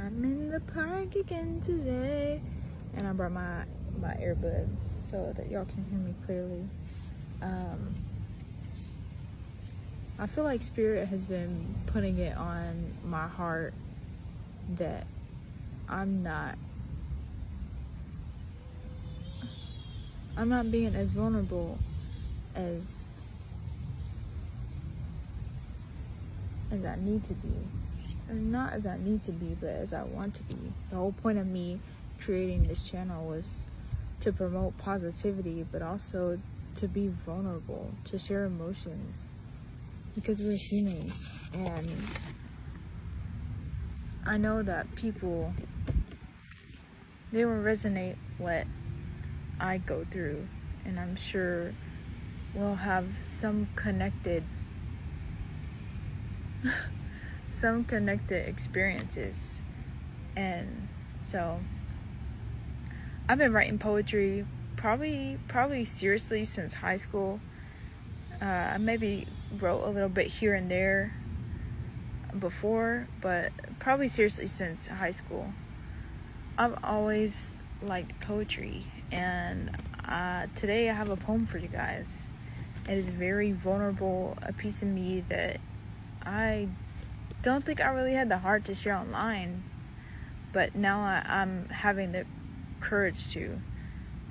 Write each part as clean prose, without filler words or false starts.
I'm in the park again today. And I brought my earbuds so that y'all can hear me clearly. I feel like Spirit has been putting it on my heart that I'm not being as vulnerable as I need to be. Or not as I need to be, but as I want to be. The whole point of me creating this channel was to promote positivity, but also to be vulnerable, to share emotions, because we're humans. And I know that people, they will resonate what I go through, and I'm sure we'll have some connected experiences. And so I've been writing poetry probably seriously since high school. I maybe wrote a little bit here and there before, but probably seriously since high school. I've always liked poetry, and today I have a poem for you guys. It is very vulnerable, a piece of me that I don't think I really had the heart to share online, but now I'm having the courage to.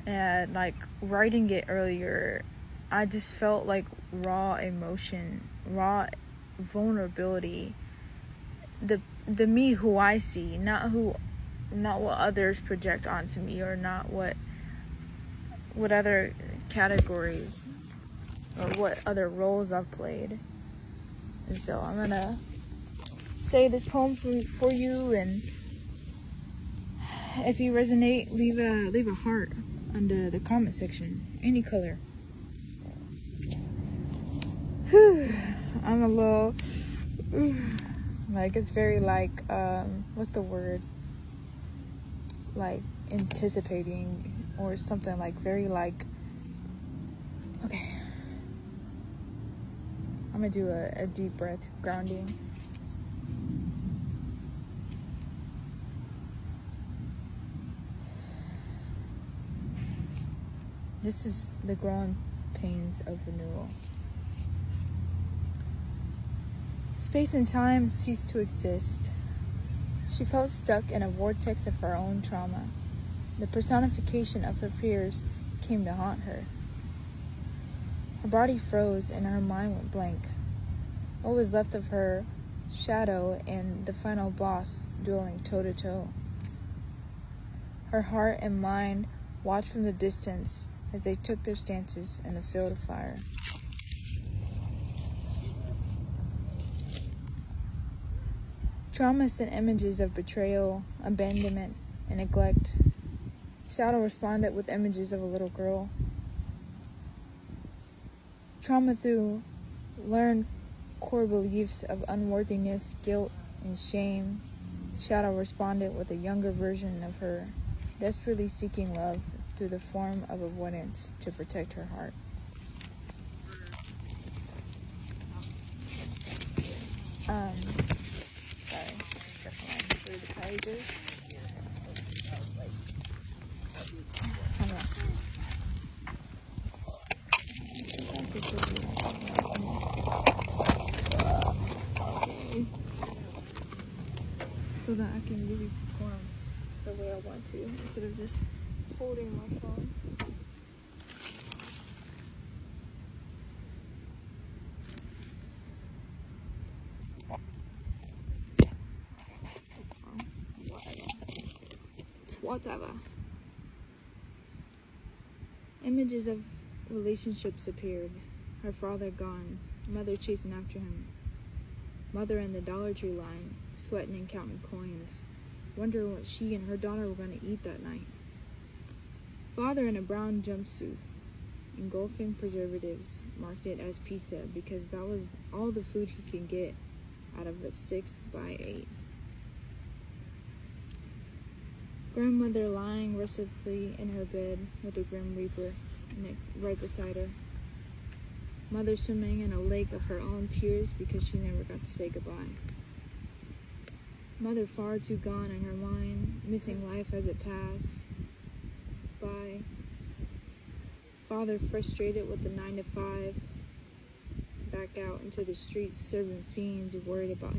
And like writing it earlier, I just felt like raw emotion, raw vulnerability, the me who I see, not what others project onto me, or not what other categories or what other roles I've played. And so I'm gonna say this poem for you, and if you resonate, leave a heart under the comment section, any color. Whew. I'm a little like, it's very like what's the word, like anticipating or something, like very like, okay, I'm gonna do a deep breath, grounding. This is the growing pains of renewal. Space and time ceased to exist. She felt stuck in a vortex of her own trauma. The personification of her fears came to haunt her. Her body froze and her mind went blank. What was left of her shadow and the final boss dueling toe-to-toe. Her heart and mind watched from the distance as they took their stances in the field of fire. Trauma sent images of betrayal, abandonment, and neglect. Shadow responded with images of a little girl. Trauma through learned core beliefs of unworthiness, guilt, and shame. Shadow responded with a younger version of her, desperately seeking love through the form of avoidance to protect her heart. Sorry, just circling through the pages. Hold on. Okay. So that I can really perform the way I want to, instead of just holding my phone. Whatever. Images of relationships appeared. Her father gone, mother chasing after him. Mother in the Dollar Tree line, sweating and counting coins, wondering what she and her daughter were going to eat that night. Father in a brown jumpsuit, engulfing preservatives, marked it as pizza because that was all the food he could get out of a 6x8. Grandmother lying restlessly in her bed with a Grim Reaper right beside her. Mother swimming in a lake of her own tears because she never got to say goodbye. Mother far too gone in her mind, missing life as it passed by. Father frustrated with the 9 to 5, back out into the streets serving fiends, worried about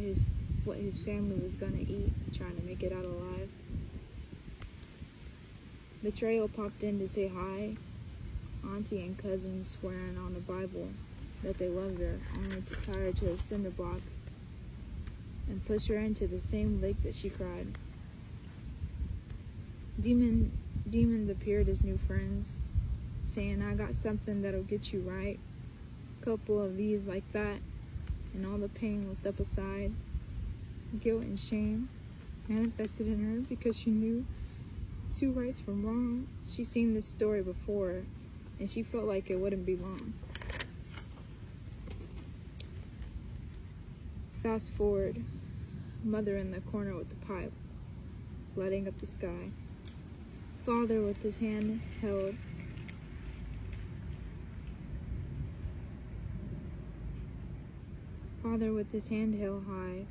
what his family was gonna eat, trying to make it out alive. Betrayal popped in to say hi. Auntie and cousins swearing on the Bible that they loved her, only to tie her to a cinder block and push her into the same lake that she cried. Demons appeared as new friends, saying, I got something that'll get you right. Couple of these like that, and all the pain will step aside. Guilt and shame manifested in her because she knew two rights from wrong. She'd seen this story before, and she felt like it wouldn't be long. Fast forward, mother in the corner with the pipe, lighting up the sky. Father with his hand held. Father with his hand held high,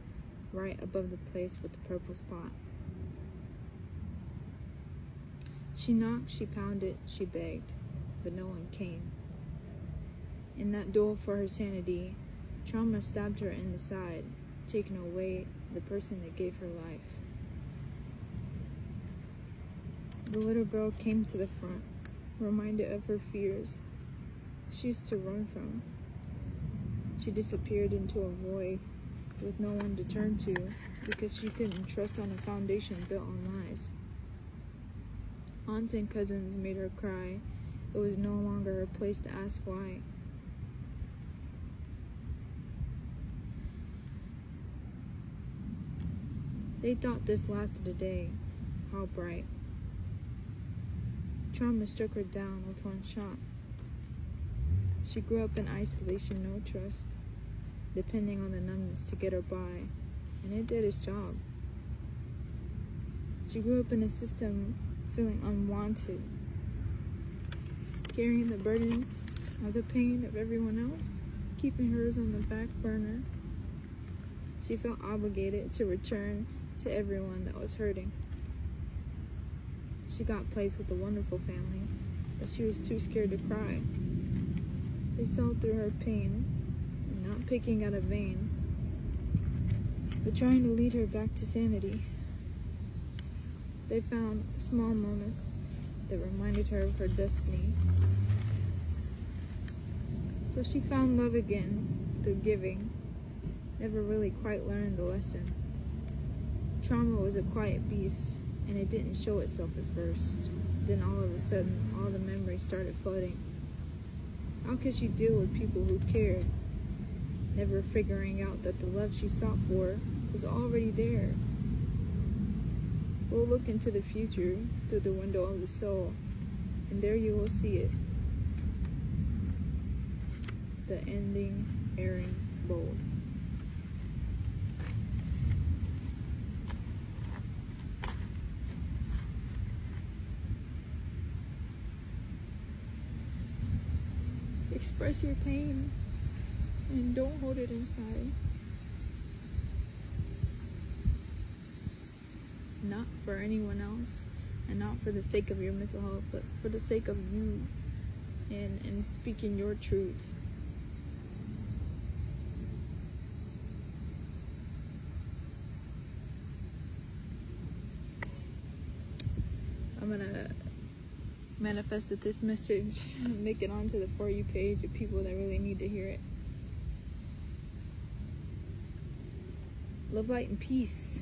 right above the place with the purple spot. She knocked, she pounded, she begged, but no one came. In that duel for her sanity, trauma stabbed her in the side, taking away the person that gave her life. The little girl came to the front, reminded of her fears she used to run from. She disappeared into a void with no one to turn to because she couldn't trust on a foundation built on lies. Aunts and cousins made her cry. It was no longer her place to ask why. They thought this lasted a day. How bright. Trauma struck her down with one shot. She grew up in isolation, no trust, depending on the numbness to get her by, and it did its job. She grew up in a system feeling unwanted, carrying the burdens of the pain of everyone else, keeping hers on the back burner. She felt obligated to return to everyone that was hurting. She got placed with a wonderful family, but she was too scared to cry. They saw through her pain, and not picking at a vein, but trying to lead her back to sanity. They found small moments that reminded her of her destiny. So she found love again through giving, never really quite learned the lesson. Trauma was a quiet beast, and it didn't show itself at first. Then all of a sudden, all the memories started flooding. How could she deal with people who cared, never figuring out that the love she sought for was already there? We'll look into the future through the window of the soul, and there you will see it. The ending, airing, bold. Express your pain and don't hold it inside. Not for anyone else and not for the sake of your mental health, but for the sake of you and speaking your truth. I'm gonna manifested this message and make it onto the For You page of people that really need to hear it. Love, light, and peace.